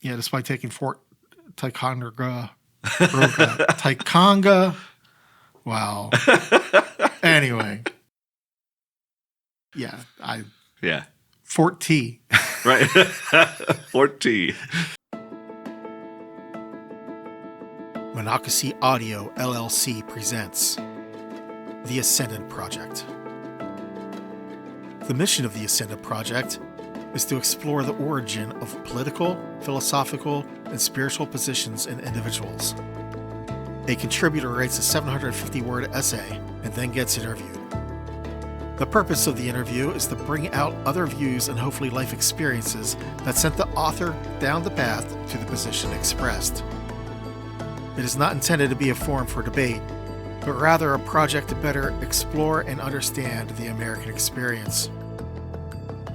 Yeah, despite taking Fort Ticonderoga. Ticonga. Wow. Anyway. Yeah, Yeah. Fort T. Right. Fort T. Monocacy Audio LLC presents The Ascendant Project. The mission of the Ascendant Project is to explore the origin of political, philosophical, and spiritual positions in individuals. A contributor writes a 750-word essay and then gets interviewed. The purpose of the interview is to bring out other views and hopefully life experiences that sent the author down the path to the position expressed. It is not intended to be a forum for debate, but rather a project to better explore and understand the American experience.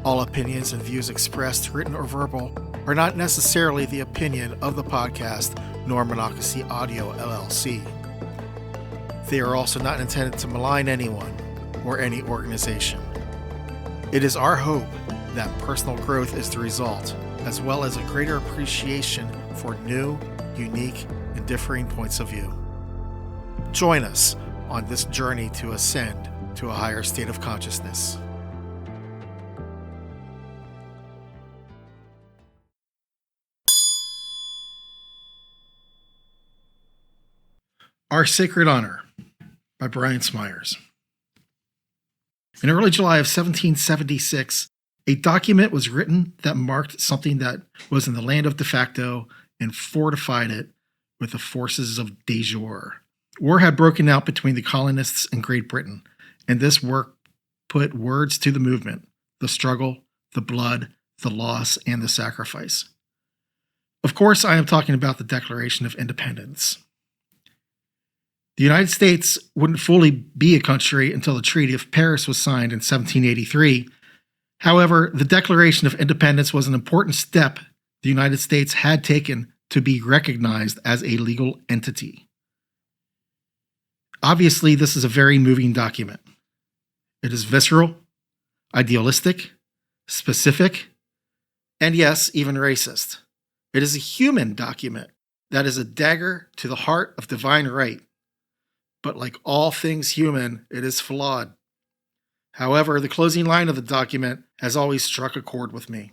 All opinions and views expressed, written or verbal, are not necessarily the opinion of the podcast nor Monocacy Audio LLC. They are also not intended to malign anyone or any organization. It is our hope that personal growth is the result, as well as a greater appreciation for new, unique, and differing points of view. Join us on this journey to ascend to a higher state of consciousness. Our Sacred Honor by Brian Smyers. In early July of 1776, a document was written that marked something that was in the land of de facto and fortified it with the forces of de jure. War had broken out between the colonists and Great Britain, and this work put words to the movement, the struggle, the blood, the loss, and the sacrifice. Of course, I am talking about the Declaration of Independence. The United States wouldn't fully be a country until the Treaty of Paris was signed in 1783. However, the Declaration of Independence was an important step the United States had taken to be recognized as a legal entity. Obviously, this is a very moving document. It is visceral, idealistic, specific, and yes, even racist. It is a human document that is a dagger to the heart of divine right. But like all things human, it is flawed. However, the closing line of the document has always struck a chord with me.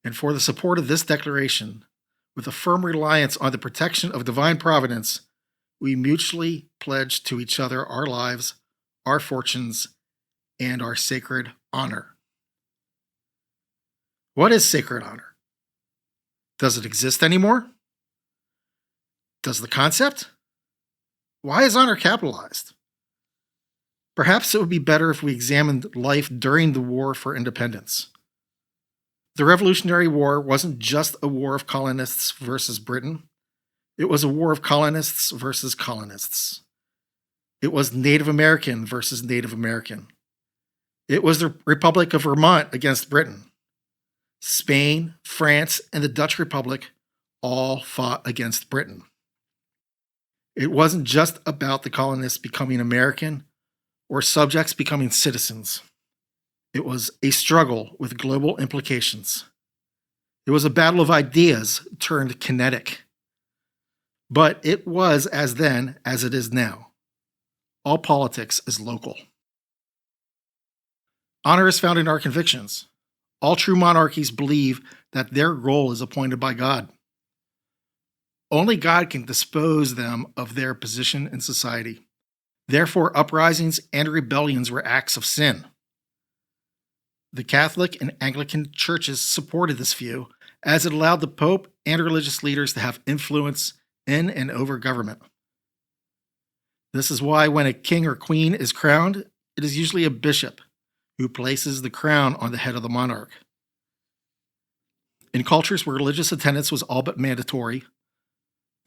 And for the support of this declaration, with a firm reliance on the protection of divine providence, we mutually pledge to each other our lives, our fortunes, and our sacred honor. What is sacred honor? Does it exist anymore? Does the concept? Why is honor capitalized? Perhaps it would be better if we examined life during the War for Independence. The Revolutionary War wasn't just a war of colonists versus Britain. It was a war of colonists versus colonists. It was Native American versus Native American. It was the Republic of Vermont against Britain. Spain, France, and the Dutch Republic all fought against Britain. It wasn't just about the colonists becoming American or subjects becoming citizens. It was a struggle with global implications. It was a battle of ideas turned kinetic. But it was as then as it is now. All politics is local. Honor is found in our convictions. All true monarchies believe that their role is appointed by God. Only God can dispose them of their position in society. Therefore, uprisings and rebellions were acts of sin. The Catholic and Anglican churches supported this view, as it allowed the Pope and religious leaders to have influence in and over government. This is why when a king or queen is crowned, it is usually a bishop who places the crown on the head of the monarch. In cultures where religious attendance was all but mandatory,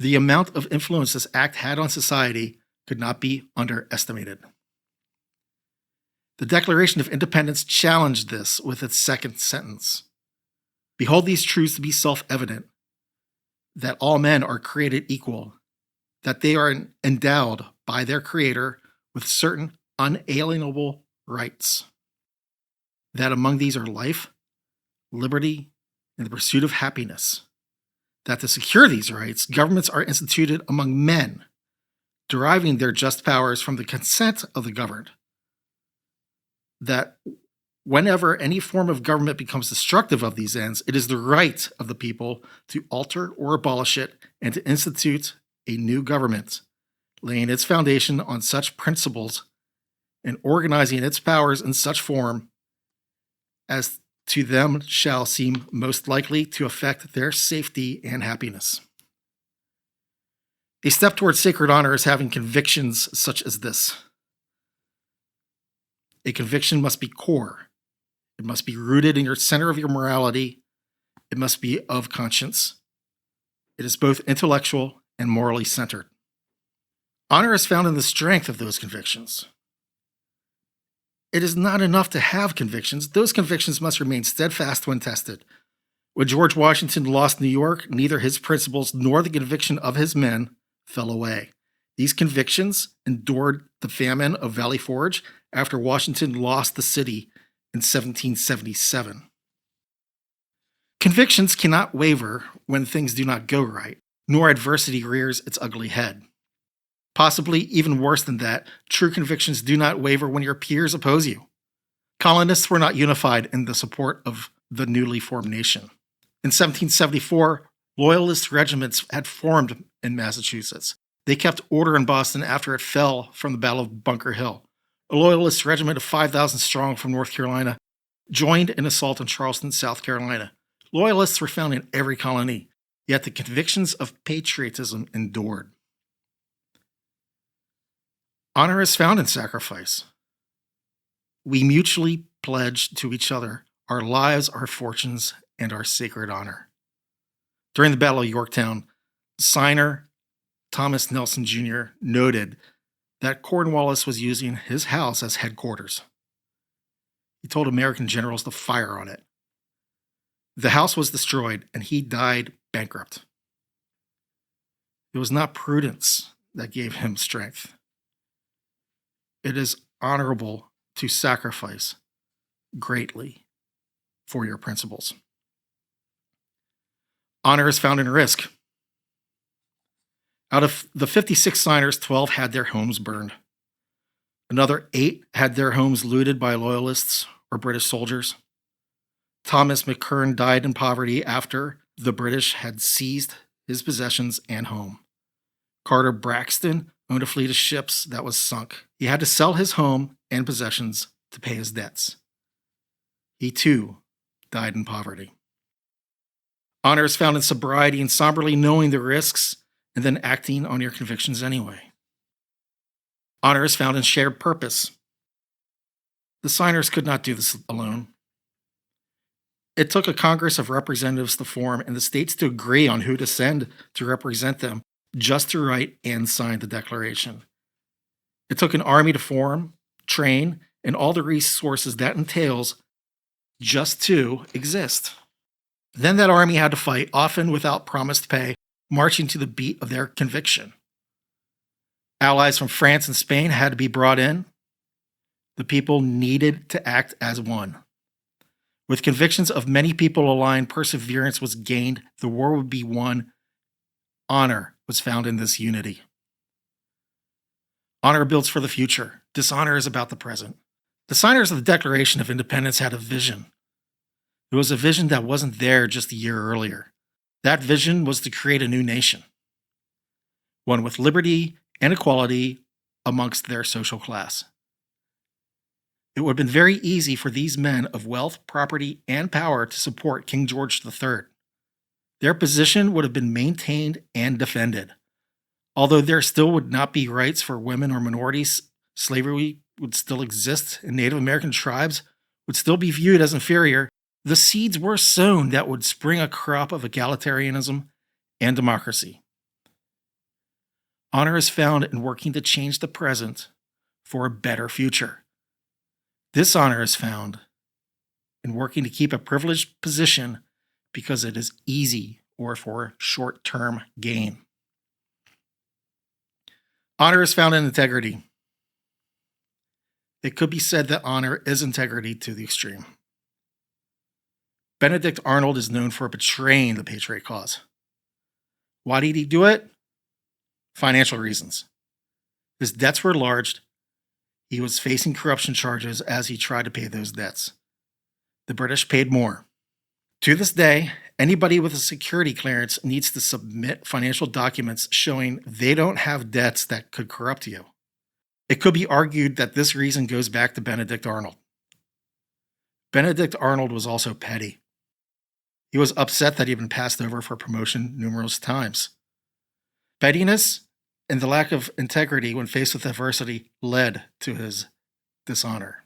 the amount of influence this act had on society could not be underestimated. The Declaration of Independence challenged this with its second sentence. Behold these truths to be self-evident, that all men are created equal, that they are endowed by their Creator with certain unalienable rights, that among these are life, liberty, and the pursuit of happiness. That to secure these rights, governments are instituted among men, deriving their just powers from the consent of the governed. That whenever any form of government becomes destructive of these ends, it is the right of the people to alter or abolish it and to institute a new government, laying its foundation on such principles and organizing its powers in such form as to them shall seem most likely to affect their safety and happiness. A step towards sacred honor is having convictions such as this. A conviction must be core. It must be rooted in your center of your morality. It must be of conscience. It is both intellectual and morally centered. Honor is found in the strength of those convictions. It is not enough to have convictions. Those convictions must remain steadfast when tested. When George Washington lost New York, neither his principles nor the conviction of his men fell away. These convictions endured the famine of Valley Forge after Washington lost the city in 1777. Convictions cannot waver when things do not go right, nor adversity rears its ugly head. Possibly even worse than that, true convictions do not waver when your peers oppose you. Colonists were not unified in the support of the newly formed nation. In 1774, Loyalist regiments had formed in Massachusetts. They kept order in Boston after it fell from the Battle of Bunker Hill. A Loyalist regiment of 5,000 strong from North Carolina joined an assault on Charleston, South Carolina. Loyalists were found in every colony, yet the convictions of patriotism endured. Honor is found in sacrifice. We mutually pledge to each other our lives, our fortunes, and our sacred honor. During the Battle of Yorktown, signer Thomas Nelson Jr. noted that Cornwallis was using his house as headquarters. He told American generals to fire on it. The house was destroyed, and he died bankrupt. It was not prudence that gave him strength. It is honorable to sacrifice greatly for your principles. Honor is found in risk. Out of the 56 signers, 12 had their homes burned. Another 8 had their homes looted by Loyalists or British soldiers. Thomas McKern died in poverty after the British had seized his possessions and home. Carter Braxton owned a fleet of ships that was sunk. He had to sell his home and possessions to pay his debts. He too died in poverty. Honor is found in sobriety and somberly knowing the risks and then acting on your convictions anyway. Honor is found in shared purpose. The signers could not do this alone. It took a Congress of Representatives to form and the states to agree on who to send to represent them just to write and sign the Declaration. It took an army to form, train, and all the resources that entails just to exist. Then that army had to fight, often without promised pay, marching to the beat of their conviction. Allies from France and Spain had to be brought in. The people needed to act as one. With convictions of many people aligned, perseverance was gained, the war would be won. Honor was found in this unity. Honor builds for the future. Dishonor is about the present. The signers of the Declaration of Independence had a vision. It was a vision that wasn't there just a year earlier. That vision was to create a new nation, one with liberty and equality amongst their social class. It would have been very easy for these men of wealth, property, and power to support King George III. Their position would have been maintained and defended. Although there still would not be rights for women or minorities, slavery would still exist, and Native American tribes would still be viewed as inferior, the seeds were sown that would spring a crop of egalitarianism and democracy. Honor is found in working to change the present for a better future. Dishonor is found in working to keep a privileged position because it is easy or for short-term gain. Honor is found in integrity. It could be said that honor is integrity to the extreme. Benedict Arnold is known for betraying the Patriot cause. Why did he do it? Financial reasons. His debts were large. He was facing corruption charges as he tried to pay those debts. The British paid more. To this day, anybody with a security clearance needs to submit financial documents showing they don't have debts that could corrupt you. It could be argued that this reason goes back to Benedict Arnold. Benedict Arnold was also petty. He was upset that he had been passed over for promotion numerous times. Pettiness and the lack of integrity when faced with adversity led to his dishonor.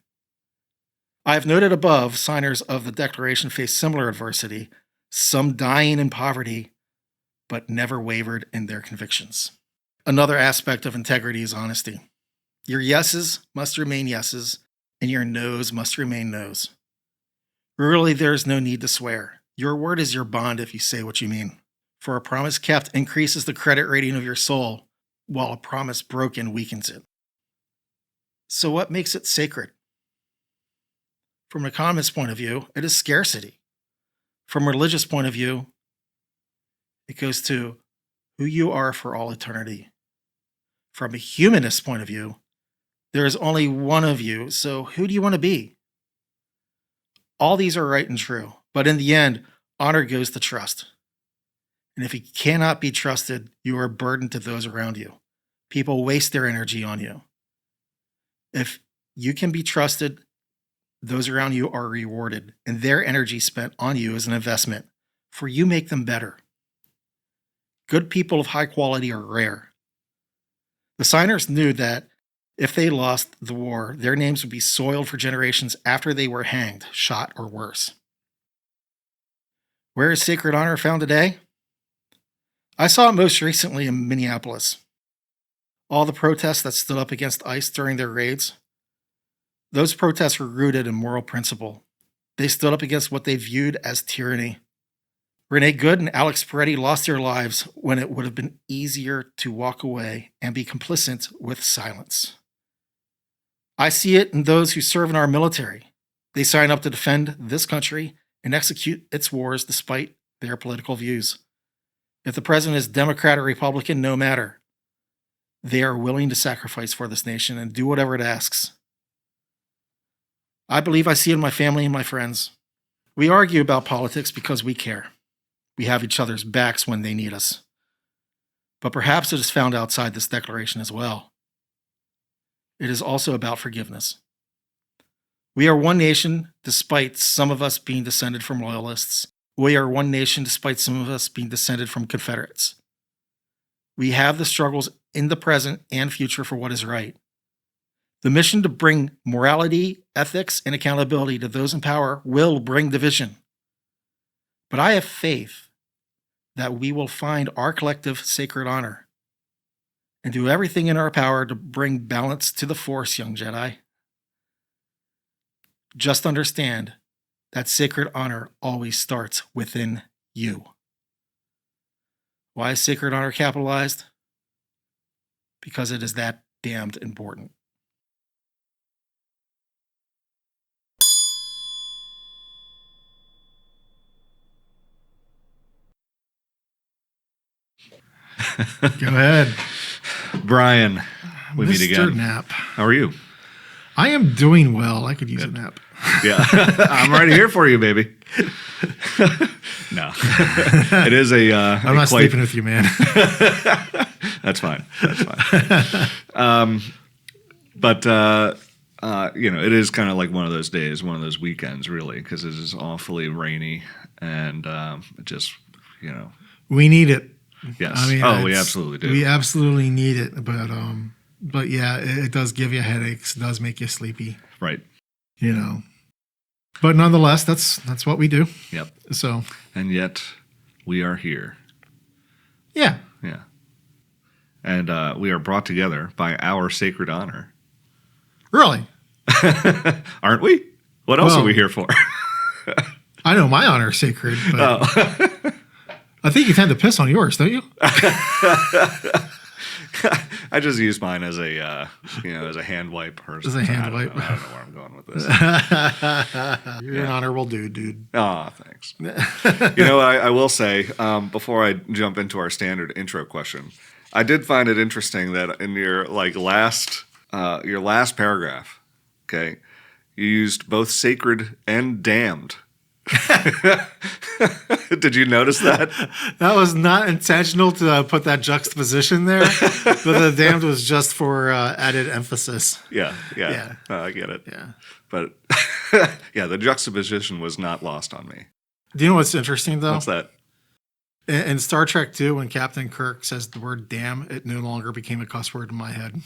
I have noted above, signers of the Declaration faced similar adversity, some dying in poverty, but never wavered in their convictions. Another aspect of integrity is honesty. Your yeses must remain yeses, and your noes must remain noes. Really, there is no need to swear. Your word is your bond if you say what you mean. For a promise kept increases the credit rating of your soul, while a promise broken weakens it. So what makes it sacred? From an economist's point of view, it is scarcity. From a religious point of view, it goes to who you are for all eternity. From a humanist point of view, there is only one of you, so who do you want to be? All these are right and true, but in the end, honor goes to trust. And if you cannot be trusted, you are a burden to those around you. People waste their energy on you. If you can be trusted, those around you are rewarded, and their energy spent on you is an investment, for you make them better. Good people of high quality are rare. The signers knew that if they lost the war, their names would be soiled for generations after they were hanged, shot, or worse. Where is sacred honor found today? I saw it most recently in Minneapolis. All the protests that stood up against ICE during their raids, those protests were rooted in moral principle. They stood up against what they viewed as tyranny. Renee Good and Alex Peretti lost their lives when it would have been easier to walk away and be complicit with silence. I see it in those who serve in our military. They sign up to defend this country and execute its wars despite their political views. If the president is Democrat or Republican, no matter. They are willing to sacrifice for this nation and do whatever it asks. I believe I see it in my family and my friends. We argue about politics because we care. We have each other's backs when they need us. But perhaps it is found outside this declaration as well. It is also about forgiveness. We are one nation despite some of us being descended from loyalists. We are one nation despite some of us being descended from Confederates. We have the struggles in the present and future for what is right. The mission to bring morality, ethics, and accountability to those in power will bring division. But I have faith that we will find our collective sacred honor and do everything in our power to bring balance to the Force, young Jedi. Just understand that sacred honor always starts within you. Why is sacred honor capitalized? Because it is that damned important. Go ahead. Brian, we meet again. Mr. Knapp. How are you? I am doing well. I could use a nap. Yeah. I'm right here for you, baby. No. It is a... I'm not sleeping with you, man. That's fine. That's fine. It is kind of like one of those days, one of those weekends, really, because it is awfully rainy and We need it. Yes. I mean, we absolutely do. We absolutely need it. But yeah, it does give you headaches. It does make you sleepy. Right. But nonetheless, that's what we do. Yep. So. And yet, we are here. Yeah. Yeah. And we are brought together by our sacred honor. Really? Aren't we? What else are we here for? I know my honor is sacred, but I think you tend to piss on yours, don't you? I I just used mine as a as a hand wipe or As a hand wipe. I don't know where I'm going with this. You're an honorable dude. Oh, thanks. You know what I will say before I jump into our standard intro question, I did find it interesting that in your last paragraph, okay, you used both sacred and damned. Did you notice that? That was not intentional to put that juxtaposition there, but the damned was just for added emphasis. Yeah. I get it. Yeah. But yeah, the juxtaposition was not lost on me. Do you know what's interesting, though? What's that? In Star Trek 2, when Captain Kirk says the word damn, it no longer became a cuss word in my head.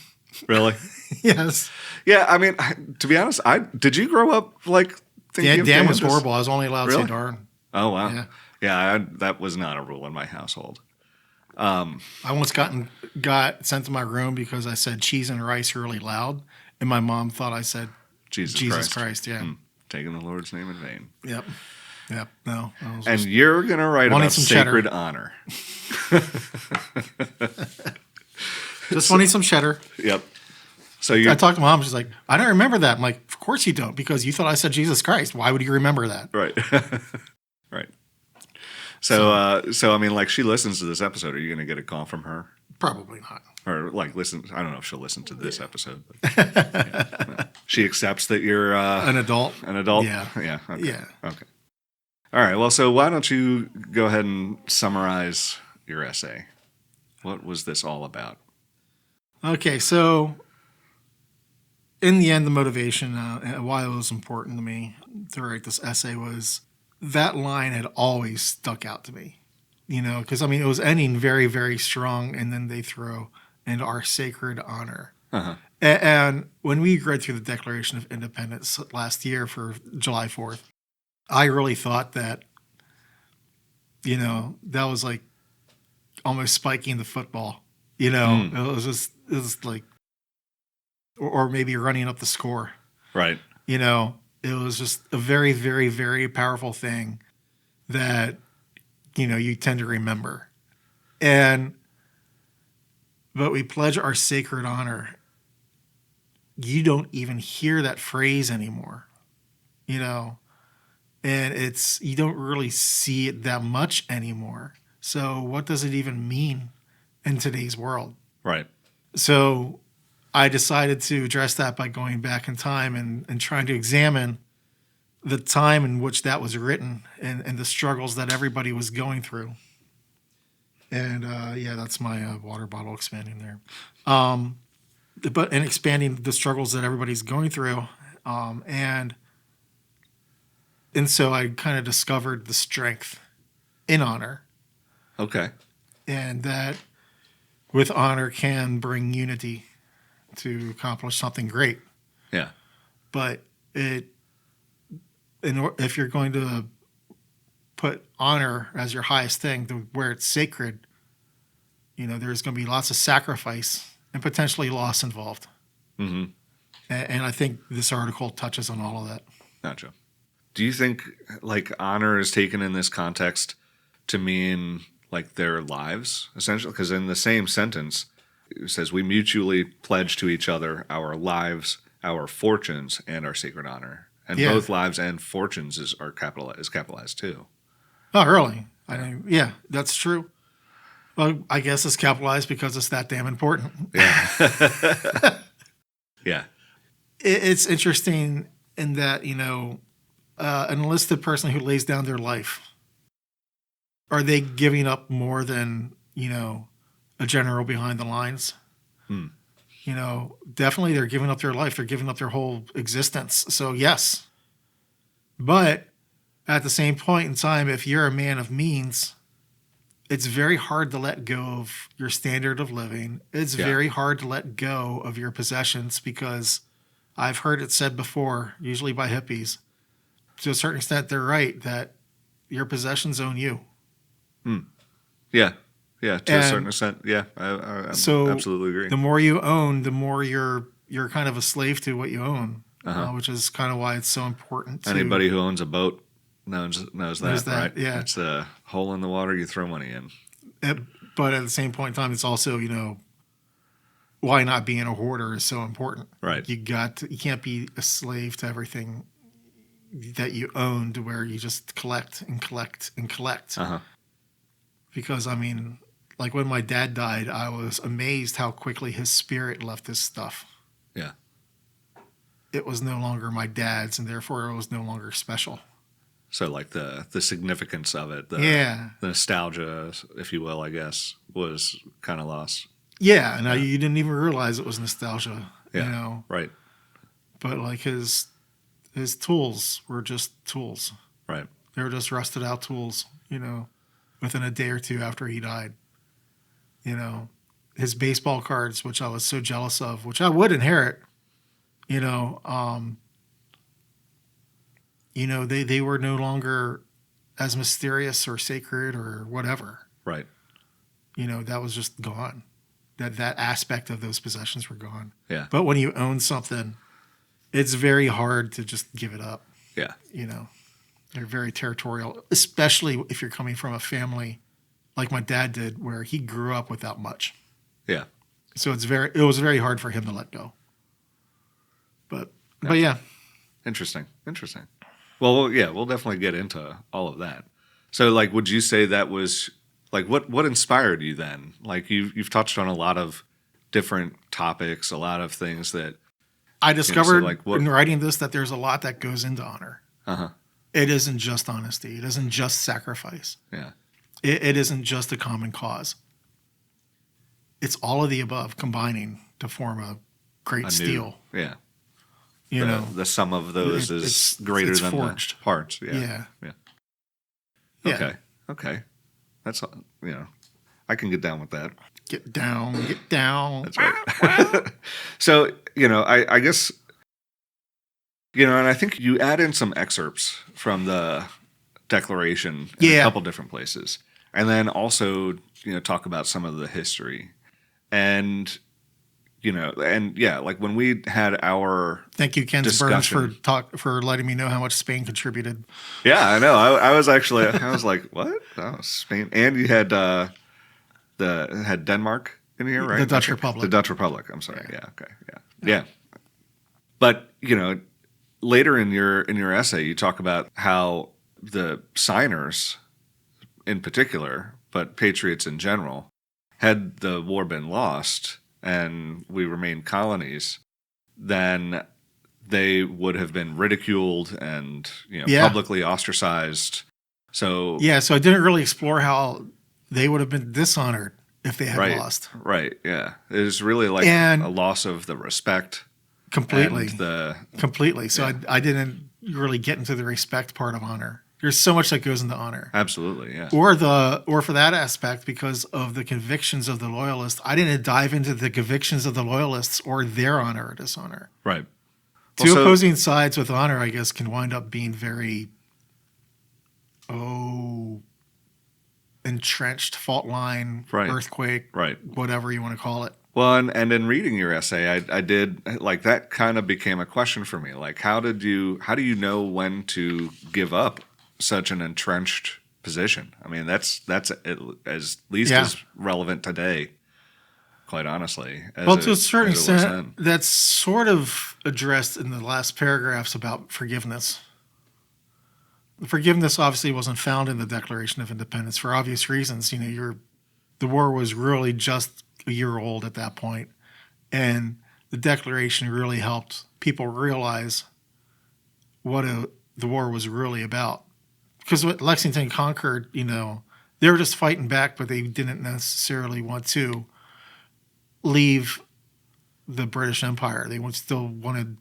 Really? Yes. Yeah, I mean, to be honest, did you grow up thinking damn was horrible. I was only allowed to say darn. Oh, wow. Yeah, that was not a rule in my household. I once got sent to my room because I said cheese and rice really loud, and my mom thought I said Jesus Christ. Yeah. Taking the Lord's name in vain. Yep. No. And you're going to write about sacred honor. Just wanting some cheddar. Yep. So I talked to Mom. She's like, I don't remember that. I'm like, of course you don't, because you thought I said Jesus Christ. Why would you remember that? Right. Right. So I mean, she listens to this episode. Are you going to get a call from her? Probably not. Or listen. I don't know if she'll listen to this episode. But, no. She accepts that you're an adult. An adult. Yeah. Yeah. Okay. Yeah. Okay. All right. Well, so why don't you go ahead and summarize your essay? What was this all about? Okay, so in the end, the motivation and why it was important to me to write this essay was that line had always stuck out to me, because, it was ending very, very strong, and then they throw in our sacred honor. Uh-huh. And when we read through the Declaration of Independence last year for July 4th, I really thought that, that was like almost spiking the football. It was like, or maybe running up the score. Right. It was just a very, very, very powerful thing that, you tend to remember. But we pledge our sacred honor. You don't even hear that phrase anymore, and you don't really see it that much anymore. So what does it even mean in today's world? Right. So I decided to address that by going back in time and trying to examine the time in which that was written and the struggles that everybody was going through. And that's my water bottle expanding there. But expanding the struggles that everybody's going through. And so I kind of discovered the strength in honor. Okay. And that with honor can bring unity to accomplish something great. Yeah. But if you're going to put honor as your highest thing, where it's sacred, there's going to be lots of sacrifice and potentially loss involved. Mm-hmm. And I think this article touches on all of that. Gotcha. Do you think honor is taken in this context to mean their lives, essentially? Because in the same sentence, it says we mutually pledge to each other our lives, our fortunes, and our sacred honor. And both lives and fortunes is capitalized too. Oh, really? Yeah, that's true. Well, I guess it's capitalized because it's that damn important. Yeah. Yeah. It's interesting in that, an enlisted person who lays down their life, are they giving up more than, a general behind the lines? Definitely they're giving up their life. They're giving up their whole existence. So yes. But at the same point in time, if you're a man of means, it's very hard to let go of your standard of living. It's very hard to let go of your possessions, because I've heard it said before, usually by hippies, to a certain extent, they're right, that your possessions own you. Yeah. Yeah, to a certain extent. Yeah, I absolutely agree. The more you own, the more you're kind of a slave to what you own, which is kind of why it's so important. Anybody who owns a boat knows that, right? Yeah. It's a hole in the water you throw money in. But at the same point in time, it's also, why not being a hoarder is so important. Right. You can't be a slave to everything that you own, to where you just collect and collect and collect. Because I mean, like when my dad died, I was amazed how quickly his spirit left his stuff. Yeah. It was no longer my dad's, and therefore it was no longer special. So like the significance of it, the nostalgia, if you will, I guess, was kind of lost. Yeah, and you didn't even realize it was nostalgia. Yeah. You know. Right. But like his tools were just tools. Right. They were just rusted out tools, you know, within a day or two after he died. You know, his baseball cards, which I was so jealous of, which I would inherit, you know, they were no longer as mysterious or sacred or whatever. Right. You know, that was just gone. That aspect of those possessions were gone. Yeah. But when you own something, it's very hard to just give it up. Yeah. You know, they're very territorial, especially if you're coming from a family like my dad did, where he grew up without much. Yeah. So it was very hard for him to let go. But yeah. Interesting. Well, yeah, we'll definitely get into all of that. So, like, would you say that was like what inspired you then? Like, you've touched on a lot of different topics, a lot of things that I discovered in writing this that there's a lot that goes into honor. It isn't just honesty. It isn't just sacrifice. Yeah. It isn't just a common cause. It's all of the above combining to form a great steel. Yeah. You know, the sum of those is greater than forged. The parts. Yeah. Okay. That's, you know, I can get down with that. Get down. That's right. So, you know, I guess, you know, and I think you add in some excerpts from the Declaration in a couple different places. And then also, you know, talk about some of the history. And, you know, and yeah, like when we had our thank you, Ken Burns, for letting me know how much Spain contributed. Yeah, I know. I was like, what? Oh, Spain. And you had had Denmark in here, right? The Dutch Republic. The Dutch Republic. I'm sorry. Yeah. Okay. Yeah. But, you know, later in your essay, you talk about how the signers in particular, but patriots in general, had the war been lost and we remained colonies, then they would have been ridiculed and, you know, publicly ostracized. So I didn't really explore how they would have been dishonored if they had lost. Right. Yeah. It was really like a loss of the respect. Completely. Completely. So I didn't really get into the respect part of honor. There's so much that goes into honor. Absolutely, yeah. Or for that aspect, because of the convictions of the loyalists, I didn't dive into the convictions of the loyalists or their honor or dishonor. Right. Two opposing sides with honor, I guess, can wind up being very, entrenched, fault line, earthquake, whatever you want to call it. Well, and in reading your essay, I did, like, that kind of became a question for me. Like, how do you know when to give up such an entrenched position? I mean, that's as least as relevant today, quite honestly. To a certain extent, that's sort of addressed in the last paragraphs about forgiveness. The forgiveness obviously wasn't found in the Declaration of Independence for obvious reasons. You know, the war was really just a year old at that point, and the Declaration really helped people realize what the war was really about. Because what Lexington conquered, you know, they were just fighting back, but they didn't necessarily want to leave the British Empire. They still wanted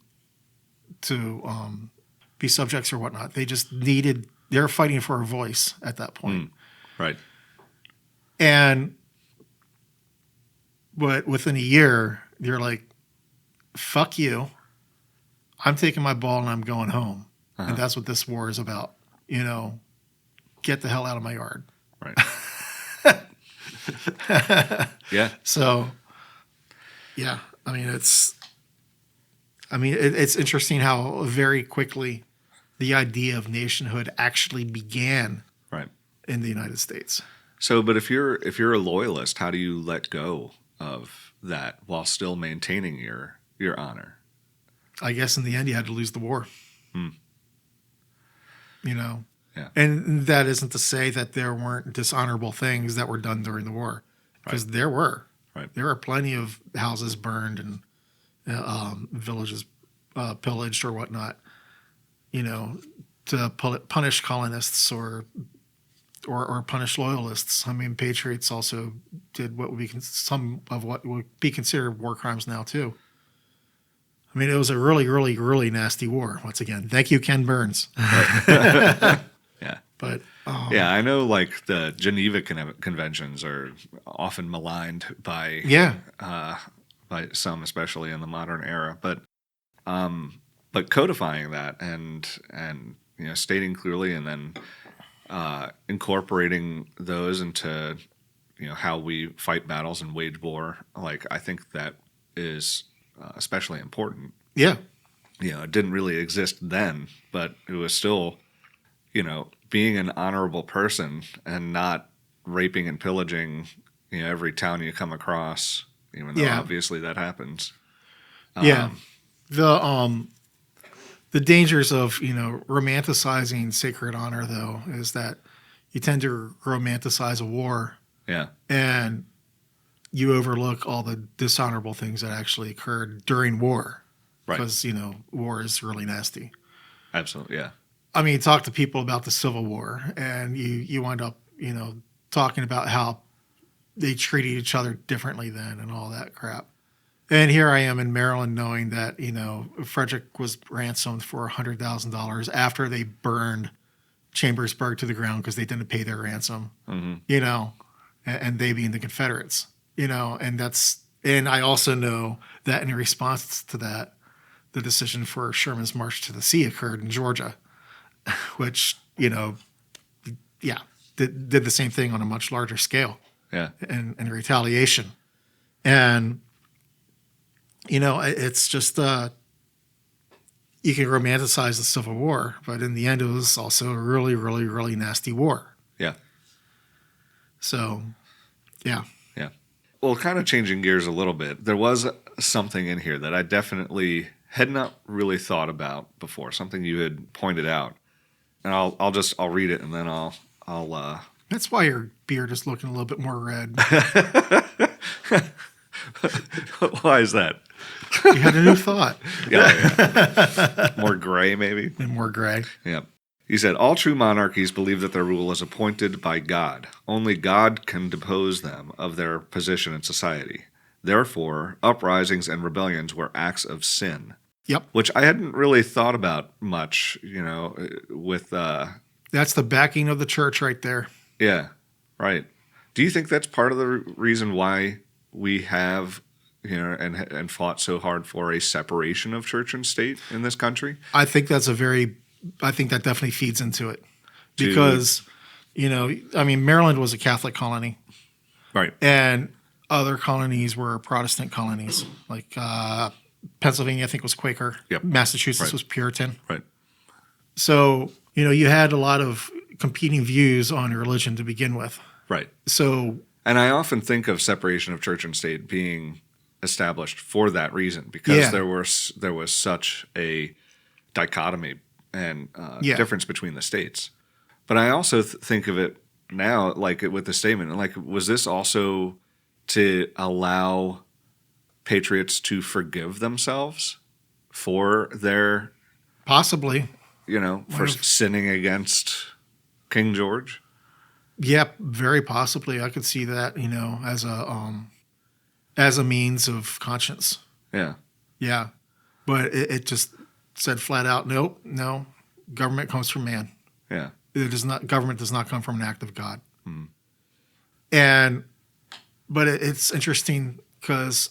to be subjects or whatnot. They were fighting for a voice at that point. Right. But within a year, you're like, fuck you. I'm taking my ball and I'm going home. And that's what this war is about. You know, get the hell out of my yard. Right. Yeah. So, yeah, I mean, it's interesting how very quickly the idea of nationhood actually began in the United States. So, but if you're a loyalist, how do you let go of that while still maintaining your honor. I guess in the end, you had to lose the war. You know, Yeah. and that isn't to say that there weren't dishonorable things that were done during the war, because there were. Right. There were plenty of houses burned and villages pillaged or whatnot. You know, to punish colonists or punish loyalists. I mean, patriots also did what would be some of what would be considered war crimes now too. I mean, it was a really, really, really nasty war. Once again, thank you, Ken Burns. Yeah. But Yeah, I know like the Geneva Conventions are often maligned by some, especially in the modern era. But codifying that and stating clearly and then incorporating those into how we fight battles and wage war, like I think that is especially important. Yeah. It didn't really exist then, but it was still, being an honorable person and not raping and pillaging, every town you come across, even though obviously that happens. The dangers of, romanticizing sacred honor, though, is that you tend to romanticize a war. Yeah. And you overlook all the dishonorable things that actually occurred during war. Right. Because, war is really nasty. Absolutely, yeah. I mean, talk to people about the Civil War, and you wind up, talking about how they treated each other differently then and all that crap. And here I am in Maryland knowing that, Frederick was ransomed for $100,000 after they burned Chambersburg to the ground because they didn't pay their ransom, and they being the Confederates, and I also know that in response to that, the decision for Sherman's March to the Sea occurred in Georgia, which, did the same thing on a much larger scale. Yeah. And retaliation. And, it's just, you can romanticize the Civil War, but in the end, it was also a really, really, really nasty war. Yeah. So, yeah. Yeah. Well, kind of changing gears a little bit, there was something in here that I definitely had not really thought about before, something you had pointed out. And I'll read it and then I'll That's why your beard is looking a little bit more red. Why is that? You had a new thought. Yeah. More gray, maybe? And more gray. Yeah. He said, all true monarchies believe that their rule is appointed by God. Only God can depose them of their position in society. Therefore, uprisings and rebellions were acts of sin. Yep. Which I hadn't really thought about much, with... That's the backing of the church right there. Yeah, right. Do you think that's part of the reason why we have, and fought so hard for a separation of church and state in this country? I think that definitely feeds into it. Because, Maryland was a Catholic colony. Right. And other colonies were Protestant colonies. Like Pennsylvania, I think, was Quaker. Yep. Massachusetts was Puritan. Right. So, you had a lot of competing views on religion to begin with. Right. So, and I often think of separation of church and state being established for that reason, because there was such a dichotomy and difference between the states. But I also think of it now, like with the statement, like, was this also to allow patriots to forgive themselves for their possibly, for sinning against King George? Yeah, very possibly. I could see that, as a means of conscience. Yeah. Yeah. But it just said flat out, nope, no, government comes from man. Yeah. Government does not come from an act of God. But it's interesting because,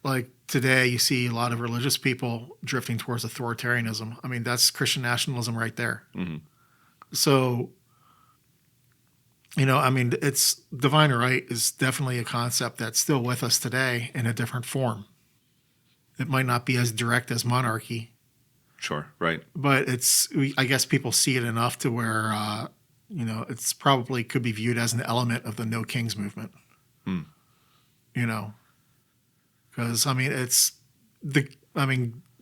like, today you see a lot of religious people drifting towards authoritarianism. I mean, that's Christian nationalism right there. Mm-hmm. So, it's divine right is definitely a concept that's still with us today in a different form. It might not be as direct as monarchy. Sure, right. But I guess people see it enough to where, it's probably could be viewed as an element of the No Kings movement. Because,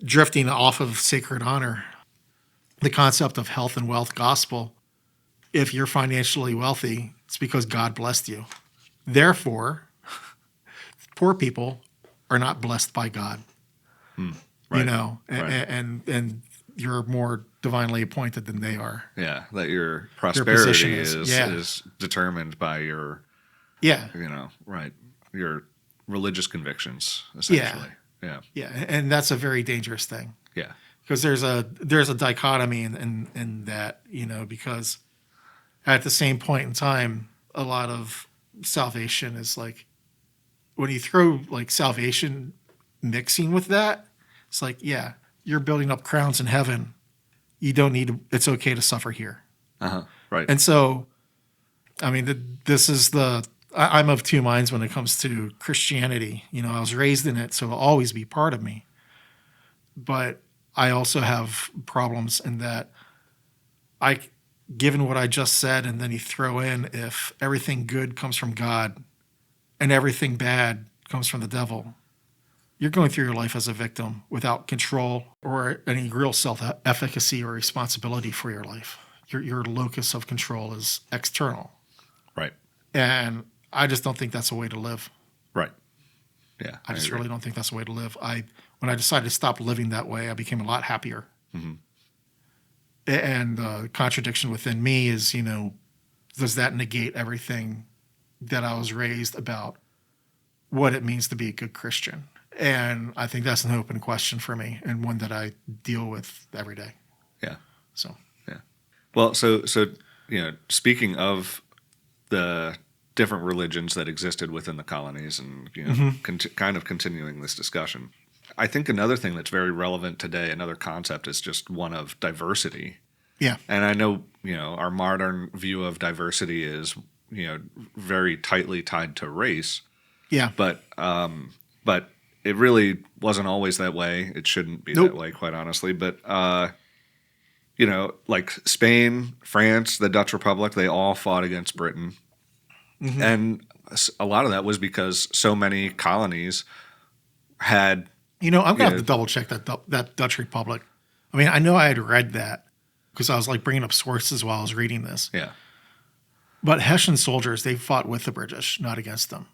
drifting off of sacred honor, the concept of health and wealth gospel, if you're financially wealthy, it's because God blessed you. Therefore, poor people are not blessed by God. Right. And you're more divinely appointed than they are. Yeah, that your prosperity is determined by your, Yeah. your religious convictions, essentially. Yeah, and that's a very dangerous thing. Yeah. Because there's a dichotomy in that, because at the same point in time, a lot of salvation is like, when you throw like salvation mixing with that, it's like, yeah, you're building up crowns in heaven. You don't need it's okay to suffer here. Right. And so, this is I'm of two minds when it comes to Christianity. I was raised in it, so it'll always be part of me. But I also have problems in that given what I just said, and then you throw in if everything good comes from God and everything bad comes from the devil, you're going through your life as a victim without control or any real self-efficacy or responsibility for your life. Your locus of control is external. Right. And I just don't think that's a way to live. Right. Yeah. I just really don't think that's a way to live. When I decided to stop living that way, I became a lot happier. Mm-hmm. And the contradiction within me is, does that negate everything that I was raised about what it means to be a good Christian? And I think that's an open question for me, and one that I deal with every day. Yeah. So. Yeah. Well, so speaking of the different religions that existed within the colonies, and kind of continuing this discussion, I think another thing that's very relevant today, another concept, is just one of diversity. Yeah. And I know, our modern view of diversity is, very tightly tied to race. Yeah. But it really wasn't always that way. It shouldn't be that way, quite honestly. But, like Spain, France, the Dutch Republic, they all fought against Britain. Mm-hmm. And a lot of that was because so many colonies had... I'm going to have to double check that Dutch Republic. I know I had read that because I was like bringing up sources while I was reading this. Yeah. But Hessian soldiers, they fought with the British, not against them.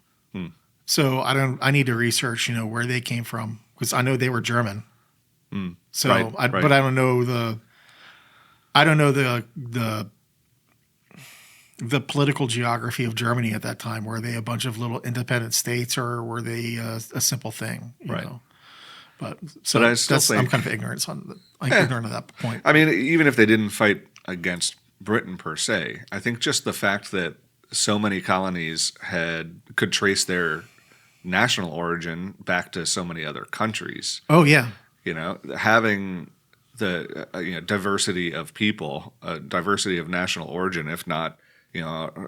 So I need to research, where they came from, because I know they were German. So, right. But I don't know the political geography of Germany at that time. Were they a bunch of little independent states, or were they a simple thing? You know? But I still think I'm kind of ignorant ignorant of that point. Even if they didn't fight against Britain per se, I think just the fact that so many colonies could trace their national origin back to so many other countries. Oh yeah, having the diversity of people, diversity of national origin, if not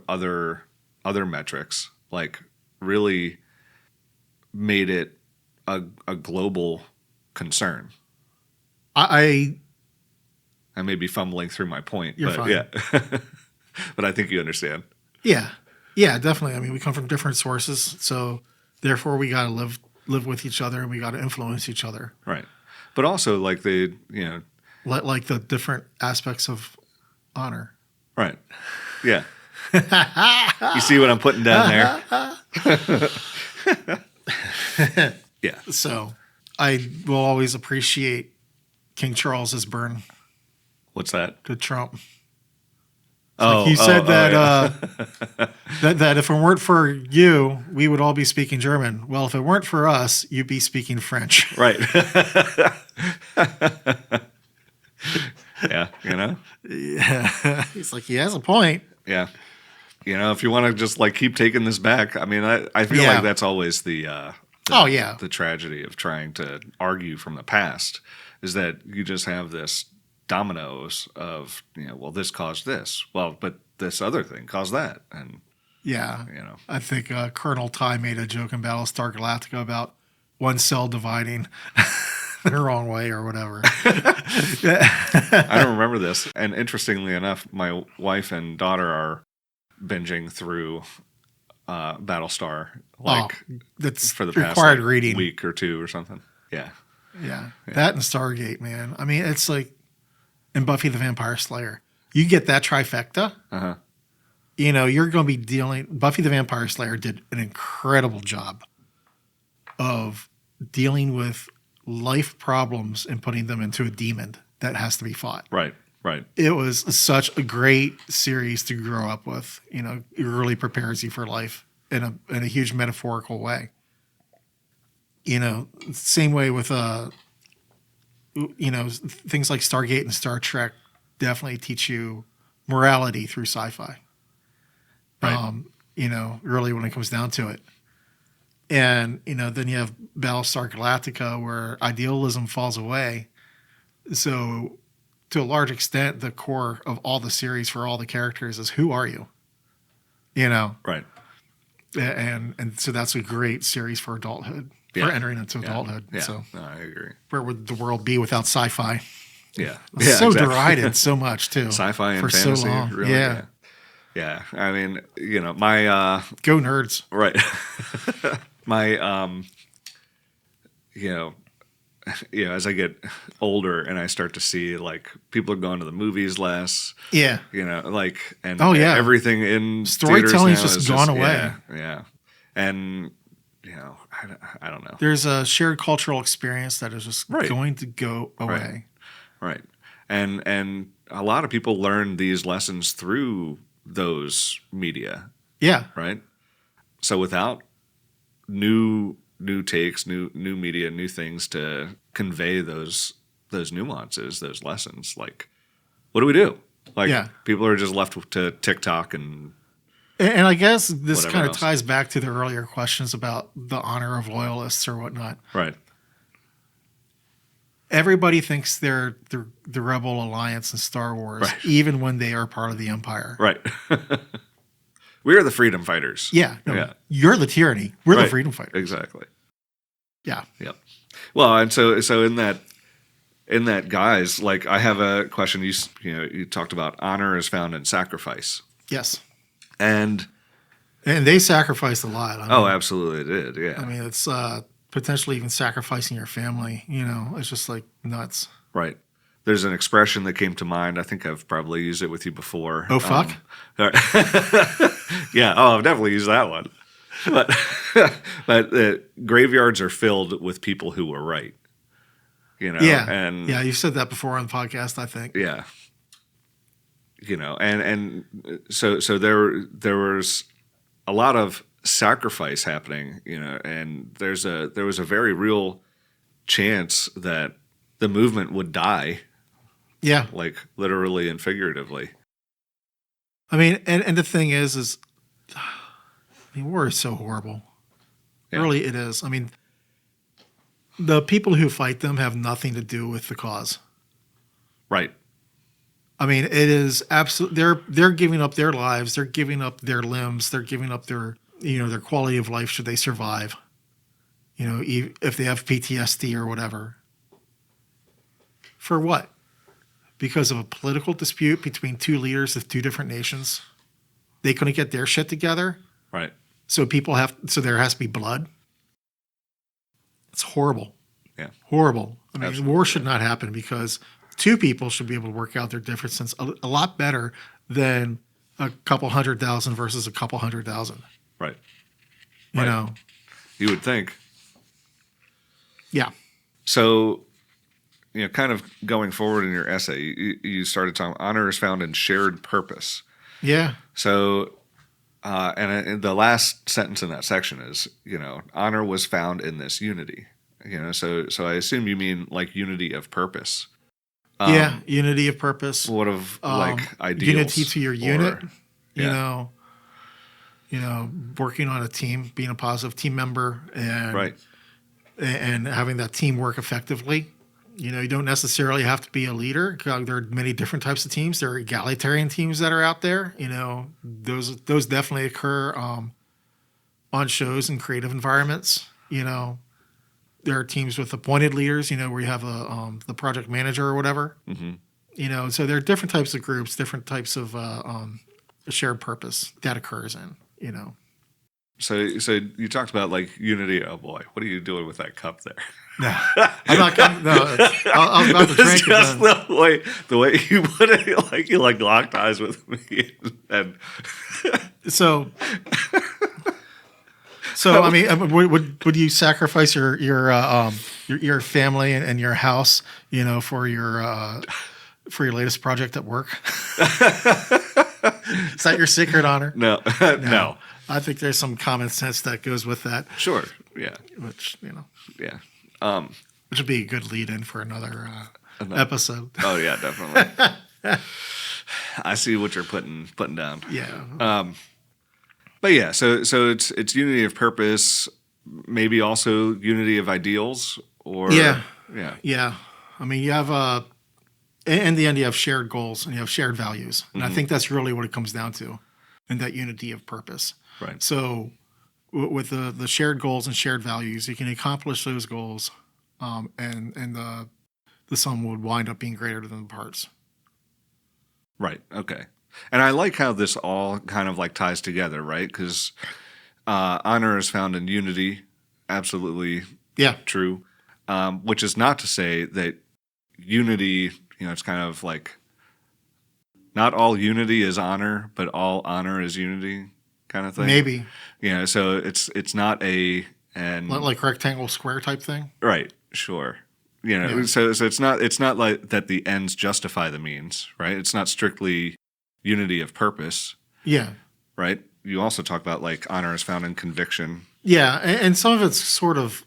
other metrics, like really made it a global concern. I may be fumbling through my point, You're but fine. Yeah, but I think you understand. Yeah, definitely. We come from different sources, so therefore we got to live with each other, and we got to influence each other. Right, but also like the different aspects of honor. Right. Yeah. You see what I'm putting down there? Yeah. So I will always appreciate King Charles's burn. What's that? To Trump. He said that if it weren't for you, we would all be speaking German. Well, if it weren't for us, you'd be speaking French. Right. Yeah, Yeah. He's like, he has a point. Yeah. If you want to just like keep taking this back, I feel like that's always the tragedy of trying to argue from the past, is that you just have this dominoes of, well, this caused this. Well, but this other thing caused that. And yeah, I think Colonel Ty made a joke in Battlestar Galactica about one cell dividing the wrong way or whatever. I don't remember this. And interestingly enough, my wife and daughter are binging through Battlestar, that's for the past required reading. week or two or something. Yeah. Yeah, that and Stargate, man. I mean, it's like in Buffy the Vampire Slayer. You get that trifecta. Uh-huh. You're going to be dealing. Buffy the Vampire Slayer did an incredible job of dealing with life problems and putting them into a demon that has to be fought. Right. It was such a great series to grow up with. It really prepares you for life in a huge metaphorical way. Same way with things like Stargate and Star Trek definitely teach you morality through sci-fi. Right. Really when it comes down to it. And, then you have Battlestar Galactica where idealism falls away. So to a large extent, the core of all the series for all the characters is who are you? Right. And so that's a great series for adulthood, for entering into adulthood. Yeah. So No, I agree. where would the world be without sci-fi? Yeah. So exactly. derided so much too. Sci-fi and for fantasy. so long. Really? Yeah. I mean, my go nerds. right. My as I get older and I start to see like people are going to the movies less. Yeah. And everything in storytelling's just just gone away. Yeah. And I don't know. There's a shared cultural experience that is just going to go away. Right. And a lot of people learn these lessons through those media. Yeah. Right. So without new takes, new media, new things to convey those nuances, those lessons, like what do we do? People are just left to TikTok and I guess this kind of else. ties back to the earlier questions about the honor of loyalists or whatnot. Right. Everybody thinks they're the Rebel Alliance in Star Wars, even when they are part of the Empire. Right. We are the freedom fighters. Yeah. No, you're the tyranny. We're the freedom fighters. Exactly. Yeah. Yep. Well, and so in that, guys, like I have a question. You talked about honor is found in sacrifice. Yes. And they sacrificed a lot. Absolutely it did. Yeah. I mean, it's potentially even sacrificing your family. It's just like nuts. Right. There's an expression that came to mind. I think I've probably used it with you before. Oh, fuck? Yeah. Oh, I've definitely used that one. But graveyards are filled with people who were right. Yeah. And you've said that before on the podcast, I think. Yeah. And so there was a lot of sacrifice happening, and there was a very real chance that the movement would die. Yeah. Like literally and figuratively. I mean, and the thing is war is so horrible. Yeah. Really, it is. I mean, the people who fight them have nothing to do with the cause. Right. I mean, it is absolutely. They're giving up their lives. They're giving up their limbs. They're giving up their their quality of life should they survive. If they have PTSD or whatever. For what? Because of a political dispute between two leaders of two different nations. They couldn't get their shit together. Right. So there has to be blood. It's horrible. Yeah. Horrible. I mean, Absolutely. war should not happen because two people should be able to work out their differences a lot better than a couple 100,000 versus a couple 100,000. Right. You know? You would think. Yeah. So, kind of going forward in your essay, you started talking honor is found in shared purpose. Yeah. So, and the last sentence in that section is, honor was found in this unity. So I assume you mean like unity of purpose. Unity of purpose. What of like ideals? Unity to your unit. Working on a team, being a positive team member, and having that team work effectively. You don't necessarily have to be a leader. There are many different types of teams. There are egalitarian teams that are out there. Those definitely occur on shows and creative environments. There are teams with appointed leaders. Where you have the project manager or whatever. Mm-hmm. So there are different types of groups, different types of shared purpose that occurs in. So you talked about like unity. Oh boy, what are you doing with that cup there? No, I'm not. No, I was about to It's drink just it. the way you put it, like you like locked eyes with me, and So, I mean, would you sacrifice your family and your house, for your latest project at work? Is that your secret honor? no, No. no, I think there's some common sense that goes with that, sure, yeah, which yeah. which would be a good lead in for another Another- episode. Oh yeah, definitely. I see what you're putting down. Yeah. But yeah, so it's unity of purpose, maybe also unity of ideals, or Yeah. yeah, Yeah. I mean, you have in the end, you have shared goals and you have shared values, and I think that's really what it comes down to, in that unity of purpose. right, So, with the shared goals and shared values, you can accomplish those goals, and the sum would wind up being greater than the parts. right, okay. And I like how this all kind of like ties together, right? Because honor is found in unity, absolutely Yeah. true. Which is not to say that unity, it's kind of like not all unity is honor, but all honor is unity, kind of thing. Maybe So it's not like rectangle square type thing. right, sure. Yeah. So it's not like that the ends justify the means, right? It's not strictly unity of purpose, Yeah. right? You also talk about like honor is found in conviction. Yeah, and some of it's sort of.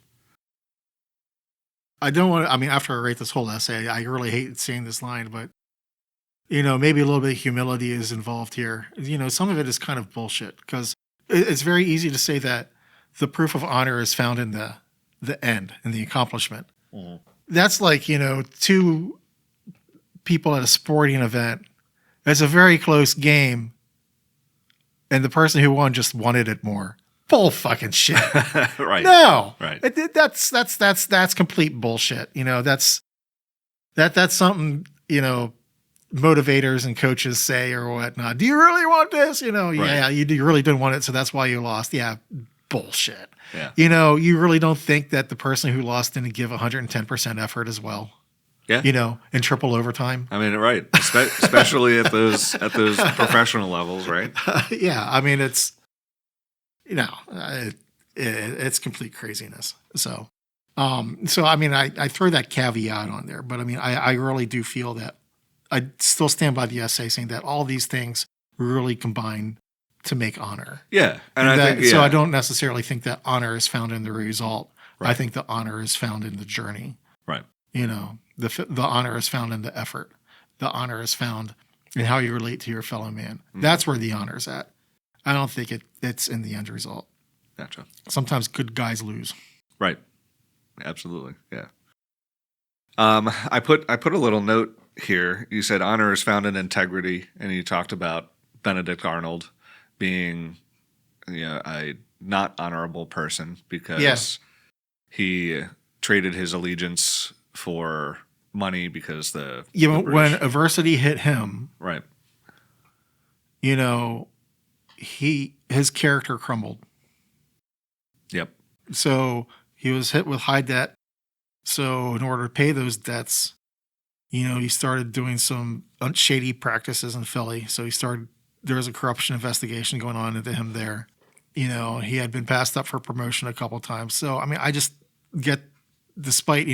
I don't want to. I mean, after I write this whole essay, I really hate saying this line, but maybe a little bit of humility is involved here. Some of it is kind of bullshit, because it's very easy to say that the proof of honor is found in the end, in the accomplishment. Mhm. That's like two people at a sporting event. It's a very close game, and the person who won just wanted it more. Bull fucking shit. Right. No. Right. That's complete bullshit. That's something, motivators and coaches say or whatnot. Do you really want this? Yeah, you really didn't want it, so that's why you lost. Yeah, bullshit. Yeah. You really don't think that the person who lost didn't give 110% effort as well? Yeah. In triple overtime? I mean, right. Especially at those professional levels, right? Yeah, I mean, it's, it's complete craziness. So I mean, I throw that caveat on there, but I mean, I really do feel that I still stand by the essay saying that all these things really combine to make honor. Yeah. And I think, so I don't necessarily think that honor is found in the result. Right. I think the honor is found in the journey. Right. The honor is found in the effort. The honor is found in how you relate to your fellow man. That's where the honor is at. I don't think it's in the end result. Gotcha. Sometimes good guys lose. Right. Absolutely. Yeah. I put a little note here. You said honor is found in integrity, and you talked about Benedict Arnold being a not honorable person because he traded his allegiance for money because the when adversity hit him, right. His character crumbled. Yep. So he was hit with high debt. So in order to pay those debts, he started doing some shady practices in Philly. So there was a corruption investigation going on into him there. He had been passed up for promotion a couple times. So, I mean, I just get, despite,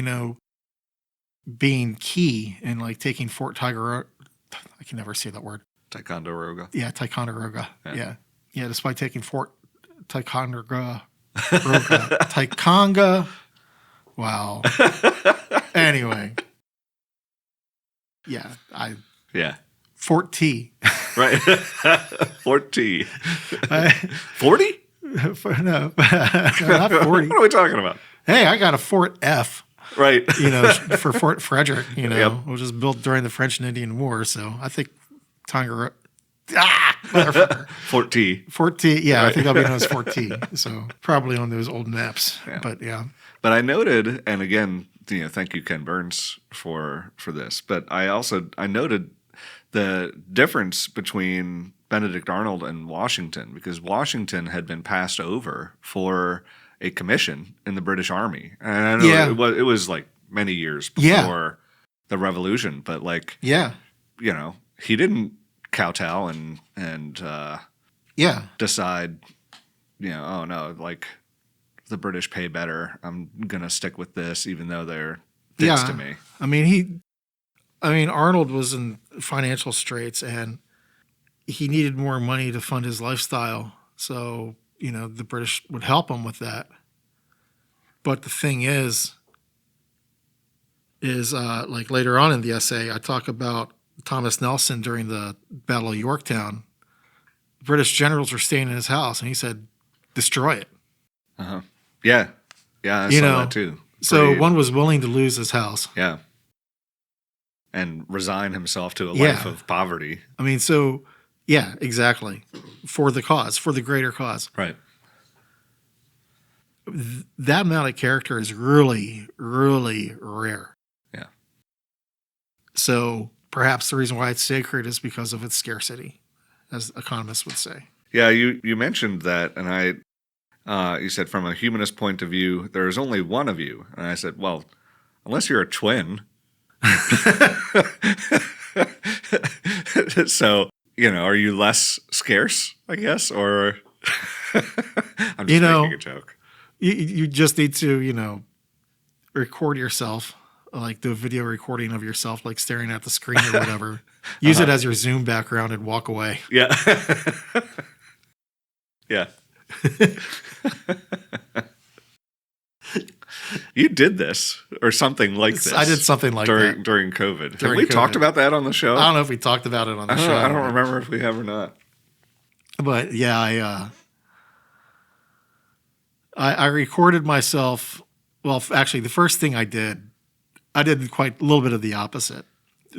being key in like taking Fort Tiger, I can never say that word. Ticonderoga. Yeah, Ticonderoga. Yeah. Despite taking Fort Ticonderoga, Wow. Anyway. Yeah. Fort T. Right. Fort T. 40? No, not 40. What are we talking about? Hey, I got a Fort F. Right. For Fort Frederick, Yep. which was built during the French and Indian War. So I think motherfucker. Fort T. Fort T. Yeah, Right. I think that'll be known as Fort T. So probably on those old maps. Yeah. But yeah. But I noted, and again, thank you, Ken Burns, for this. But I noted the difference between Benedict Arnold and Washington, because Washington had been passed over for a commission in the British Army. And I know it was like many years before the Revolution, but like, you know, he didn't kowtow and decide, you know, oh no, like the British pay better. I'm gonna stick with this, even though they're dicks to me. I mean, Arnold was in financial straits and he needed more money to fund his lifestyle. So, you know, the British would help him with that. But the thing is like later on in the essay, I talk about Thomas Nelson during the Battle of Yorktown. British generals were staying in his house and he said, destroy it. Uh-huh. Yeah. Yeah, I saw that too. So one was willing to lose his house. Yeah. And resign himself to a life of poverty. I mean, so, yeah, exactly. For the cause, for the greater cause. Right. That amount of character is really, really rare. Yeah. So perhaps the reason why it's sacred is because of its scarcity, as economists would say. Yeah, you mentioned that, and you said from a humanist point of view, there is only one of you. And I said, well, unless you're a twin. So, you know, are you less scarce, I guess? Or I'm just making a joke. You just need to, you know, record yourself, like do a video recording of yourself, like staring at the screen or whatever. Use it as your Zoom background and walk away. Yeah. Yeah. You did this or something like this. I did something like that. During COVID. Have we talked about that on the show? I don't know if we talked about it on the show. I don't remember if we have or not. But yeah, I recorded myself. Well, actually, the first thing I did quite a little bit of the opposite.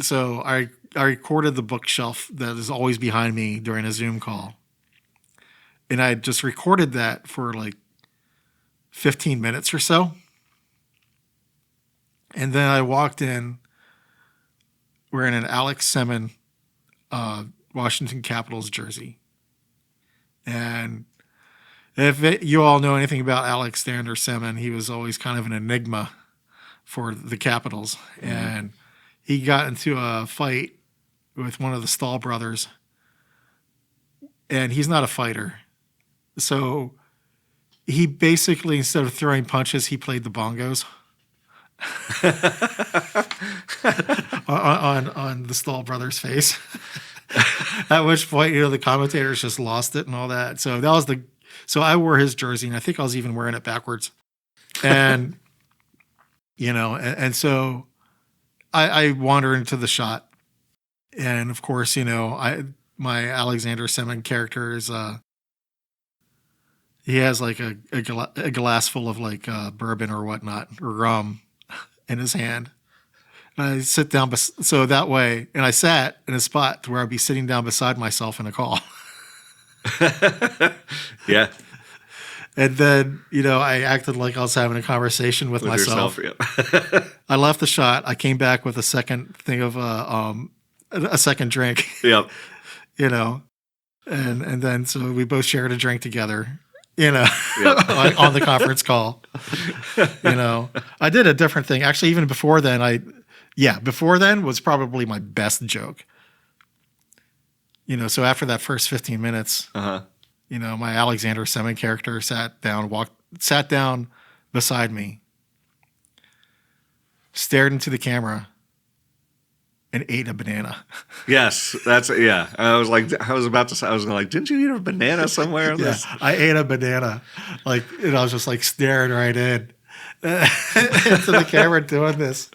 So I recorded the bookshelf that is always behind me during a Zoom call. And I just recorded that for like 15 minutes or so. And then I walked in wearing an Alex Semin Washington Capitals jersey. And if you all know anything about Alexander Semin, he was always kind of an enigma for the Capitals. Mm-hmm. And he got into a fight with one of the Stahl brothers. And he's not a fighter. So he basically, instead of throwing punches, he played the bongos on the Stahl brothers' face. At which point, you know, the commentators just lost it and all that. So that was so I wore his jersey, and I think I was even wearing it backwards. And, you know, and so I wandered into the shot. And of course, you know, my Alexander Semin character is, he has like a glass full of like bourbon or whatnot, or rum in his hand. And I sit down, so that way, and I sat in a spot to where I'd be sitting down beside myself in a call. Yeah. And then, you know, I acted like I was having a conversation with myself. Yourself, yeah. I left the shot. I came back with a second thing of a second drink. Yep. You know, and then so we both shared a drink together. You know, yep. On the conference call. You know, I did a different thing. Actually, even before then, before then was probably my best joke. You know, so after that first 15 minutes, you know, my Alexander Semin character sat down beside me, stared into the camera, and ate a banana. Yes, yeah. I was like, didn't you eat a banana somewhere? Yeah, I ate a banana. Like, and I was just like staring right in into the camera doing this.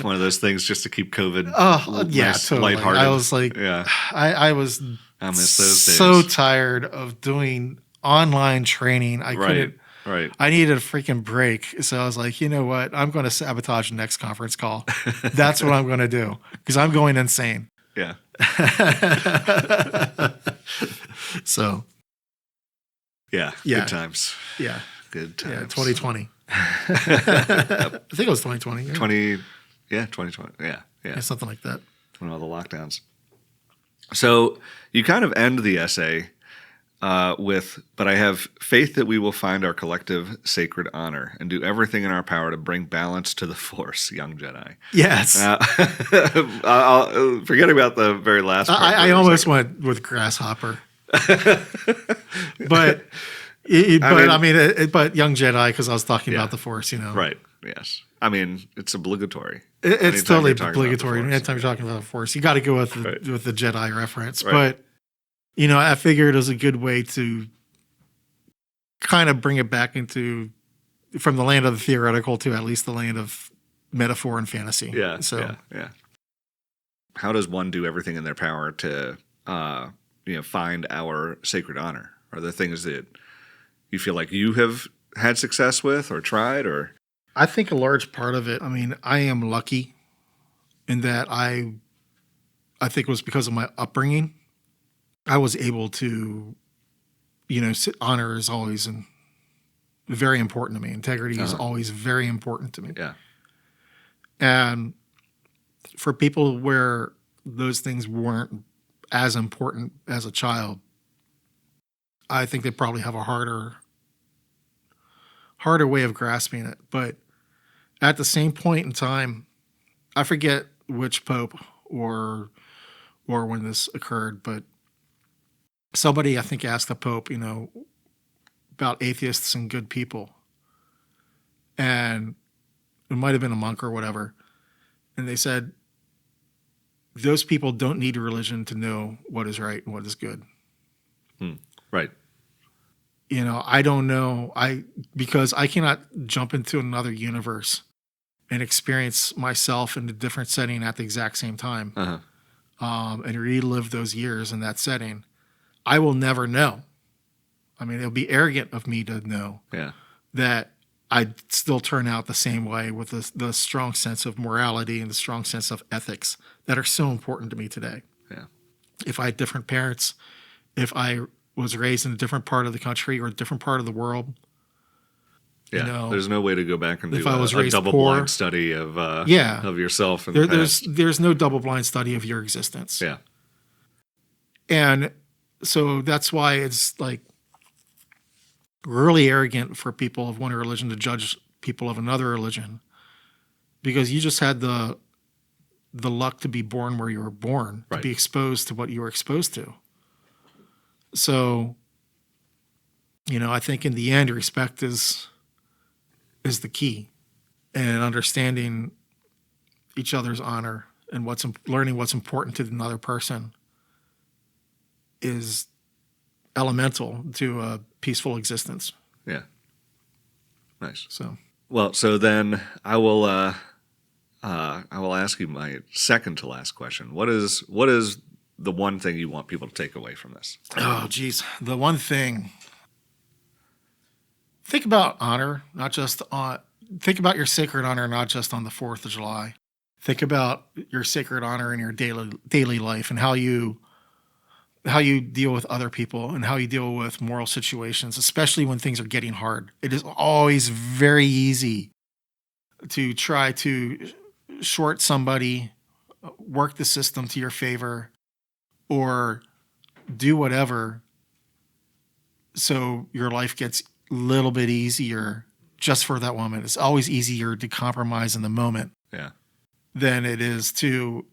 One of those things just to keep COVID. Oh, yeah, totally. Lighthearted. I was like, yeah. I was I miss those days. So tired of doing online training. I couldn't. Right. I needed a freaking break. So I was like, you know what? I'm going to sabotage the next conference call. That's what I'm going to do because I'm going insane. Yeah. So. Yeah. Good times. Yeah. Good times. Yeah. 2020. I think it was 2020. Yeah. 2020. Yeah. Yeah. Something like that. When all the lockdowns. So you kind of end the essay but I have faith that we will find our collective sacred honor and do everything in our power to bring balance to the Force, young Jedi. Yes. I'll forget about the very last part. I almost went with grasshopper. but but young Jedi, because I was talking about the Force, Right, yes. I mean, it's obligatory. It's totally obligatory. Anytime you're talking about the Force, you got to go with the Jedi reference. Right. But, I figured it was a good way to kind of bring it back from the land of the theoretical to at least the land of metaphor and fantasy. Yeah. So, yeah. How does one do everything in their power to, find our sacred honor? Are there things that you feel like you have had success with or tried, or? I think a large part of it, I am lucky in that I think it was because of my upbringing. I was able to, honor is always very important to me. Integrity is always very important to me. Yeah. And for people where those things weren't as important as a child, I think they probably have a harder way of grasping it. But at the same point in time, I forget which pope or when this occurred, but somebody, I think, asked the Pope, about atheists and good people. And it might have been a monk or whatever. And they said, those people don't need religion to know what is right and what is good. Right. I don't know. Because I cannot jump into another universe and experience myself in a different setting at the exact same time. And relive those years in that setting. I will never know. It'll be arrogant of me to know that I'd still turn out the same way with the strong sense of morality and the strong sense of ethics that are so important to me today. Yeah. If I had different parents, if I was raised in a different part of the country or a different part of the world. Yeah, there's no way to go back and do a double-blind poor study of yourself in the past. There's no double-blind study of your existence. Yeah. And so that's why it's like really arrogant for people of one religion to judge people of another religion, because you just had the luck to be born where you were born, to be exposed to what you were exposed to. So, I think in the end, respect is the key, and understanding each other's honor and learning what's important to another person is elemental to a peaceful existence. Yeah. Nice. So then I will ask you my second to last question. What is the one thing you want people to take away from this? Oh, geez. The one thing. Think about honor, think about your sacred honor, not just on the 4th of July. Think about your sacred honor in your daily life and how you deal with other people and how you deal with moral situations, especially when things are getting hard. It is always very easy to try to short somebody, work the system to your favor, or do whatever so your life gets a little bit easier just for that moment. It's always easier to compromise in the moment than it is to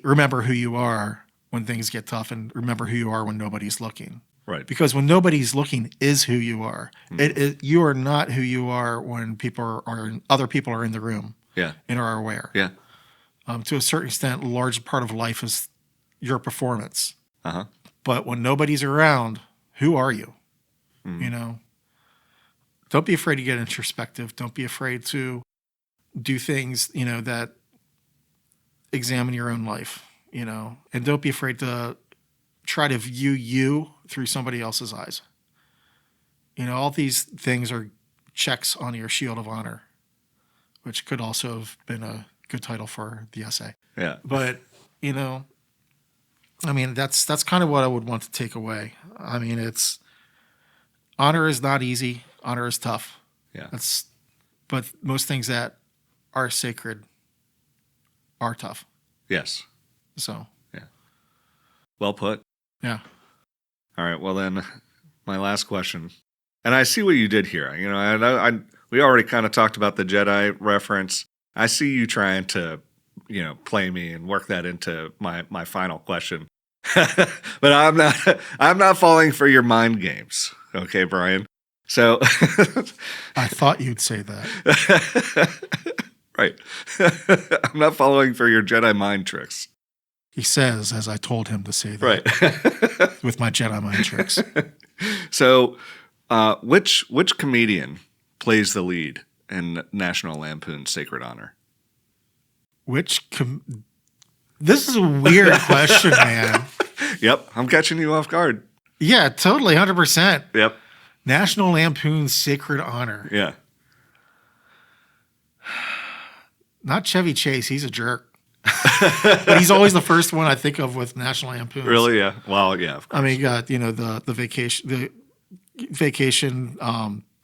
remember who you are when things get tough, and remember who you are when nobody's looking. Right. Because when nobody's looking is who you are. You are not who you are when other people are in the room and are aware. Yeah. To a certain extent, a large part of life is your performance. But when nobody's around, who are you? Don't be afraid to get introspective. Don't be afraid to do things, that examine your own life, and don't be afraid to try to view you through somebody else's eyes. All these things are checks on your shield of honor, which could also have been a good title for the essay. Yeah. But, that's kind of what I would want to take away. Honor is not easy. Honor is tough. Yeah. But most things that are sacred are tough. Yes. So. Yeah. Well put. Yeah. All right. Well, then, my last question. And I see what you did here. You know, we already kind of talked about the Jedi reference. I see you trying to, you know, play me and work that into my final question. But I'm not falling for your mind games. Okay, Brian. So I thought you'd say that. Right. I'm not falling for your Jedi mind tricks. He says, as I told him to say that. Right. With my Jedi mind tricks. So, which comedian plays the lead in National Lampoon's Sacred Honor? This is a weird question, man. Yep, I'm catching you off guard. Yeah, totally, 100%. Yep. National Lampoon's Sacred Honor. Yeah. Not Chevy Chase. He's a jerk. But he's always the first one I think of with National Lampoon. Really? Yeah. Well, yeah. Of course. I mean, you got, you know, the vacation.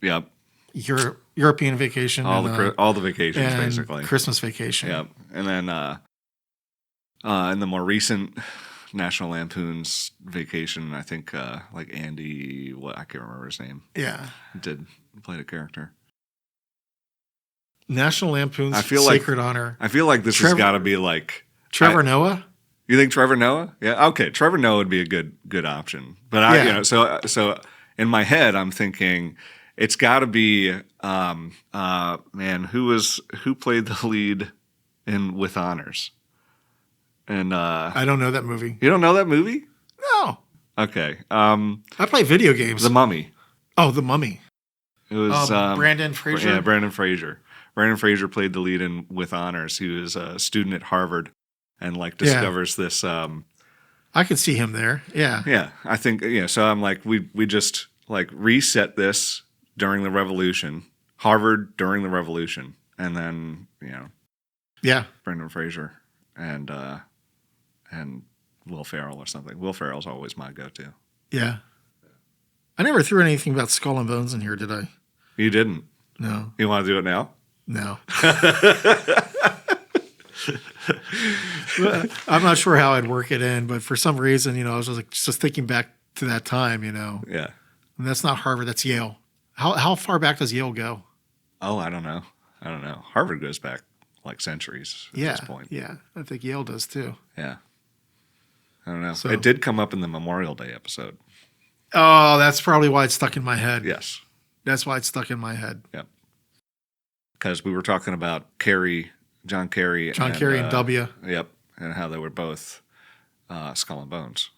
Yep. European vacation. All the vacations, and basically. Christmas vacation. Yep. And then in the more recent National Lampoon's Vacation, I think like Andy, I can't remember his name. Yeah. Played a character. National Lampoon's Sacred Honor. I feel like this has got to be like Trevor Noah. You think Trevor Noah? Yeah. Okay. Trevor Noah would be a good option. But you know, so in my head, I'm thinking it's got to be man, who played the lead in With Honors? And I don't know that movie. You don't know that movie? No. Okay. I play video games. The Mummy. Oh, The Mummy. It was Brandon Fraser. Yeah, Brandon Fraser. Brandon Fraser played the lead in With Honors. He was a student at Harvard and like discovers this. I could see him there. Yeah. Yeah, I think So I'm like, we just like reset this during the Revolution, Harvard during the Revolution, and then yeah, Brandon Fraser and Will Ferrell or something. Will Ferrell's always my go-to. Yeah. I never threw anything about Skull and Bones in here, did I? You didn't? No. You want to do it now? No. I'm not sure how I'd work it in, but for some reason, I was just thinking back to that time, Yeah. And that's not Harvard, that's Yale. How far back does Yale go? Oh, I don't know. Harvard goes back like centuries at this point. Yeah, I think Yale does too. Yeah. I don't know. So, it did come up in the Memorial Day episode. Oh, that's probably why it's stuck in my head. Yes. That's why it's stuck in my head. Yep. Because we were talking about John Kerry and W. Yep. And how they were both Skull and Bones.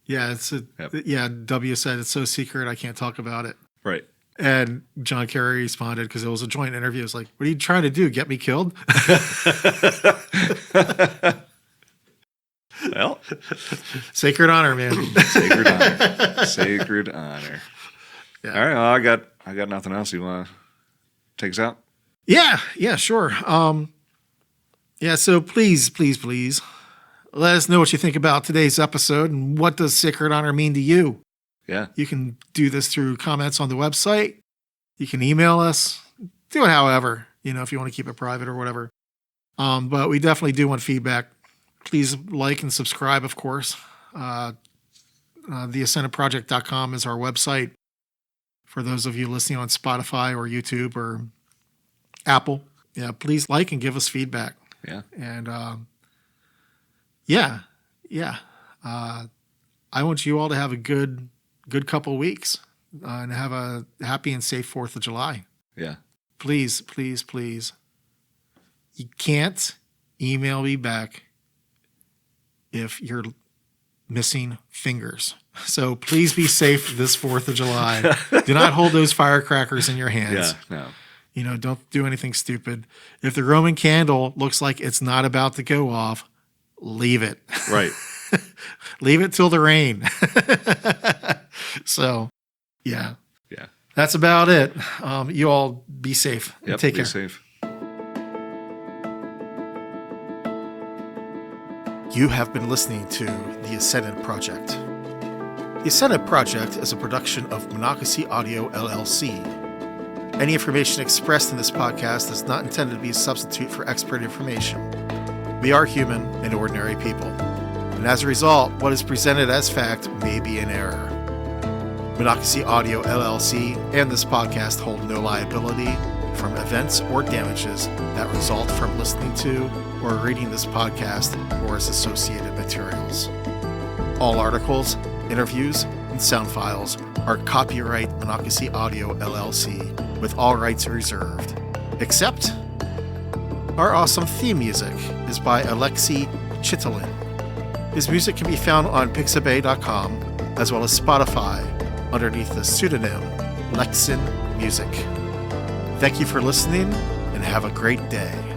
Yeah, W said it's so secret I can't talk about it. Right. And John Kerry responded, because it was a joint interview. It was like, what are you trying to do? Get me killed? Well, Sacred honor, man. Sacred honor. Sacred honor. Yeah. All right. Well, I got nothing else. You want to take us out? Yeah, sure. So please let us know what you think about today's episode and what does sacred honor mean to you. Yeah. You can do this through comments on the website. You can email us. Do it however, if you want to keep it private or whatever. But we definitely do want feedback. Please like and subscribe, of course. TheAscendedProject.com is our website for those of you listening on Spotify or YouTube or Apple. Yeah, please like and give us feedback. Yeah. And I want you all to have a good couple weeks and have a happy and safe 4th of July. Yeah. Please. You can't email me back if you're missing fingers. So please be safe this 4th of July. Do not hold those firecrackers in your hands. Yeah, no. Don't do anything stupid. If the Roman candle looks like it's not about to go off, leave it. Right. Leave it till the rain. So, yeah. Yeah. That's about it. You all be safe. Yep, Take care. Be safe. You have been listening to The Ascended Project. The Ascended Project is a production of Monocacy Audio, LLC. Any information expressed in this podcast is not intended to be a substitute for expert information. We are human and ordinary people. And and as a result, what is presented as fact may be in error. Monocracy Audio LLC and this podcast hold no liability from events or damages that result from listening to or reading this podcast or its associated materials. All articles, interviews, and sound files are copyright Monocracy Audio LLC with all rights reserved, except our awesome theme music is by Alexei Chitalin. His music can be found on pixabay.com as well as Spotify underneath the pseudonym Lexin Music. Thank you for listening and have a great day.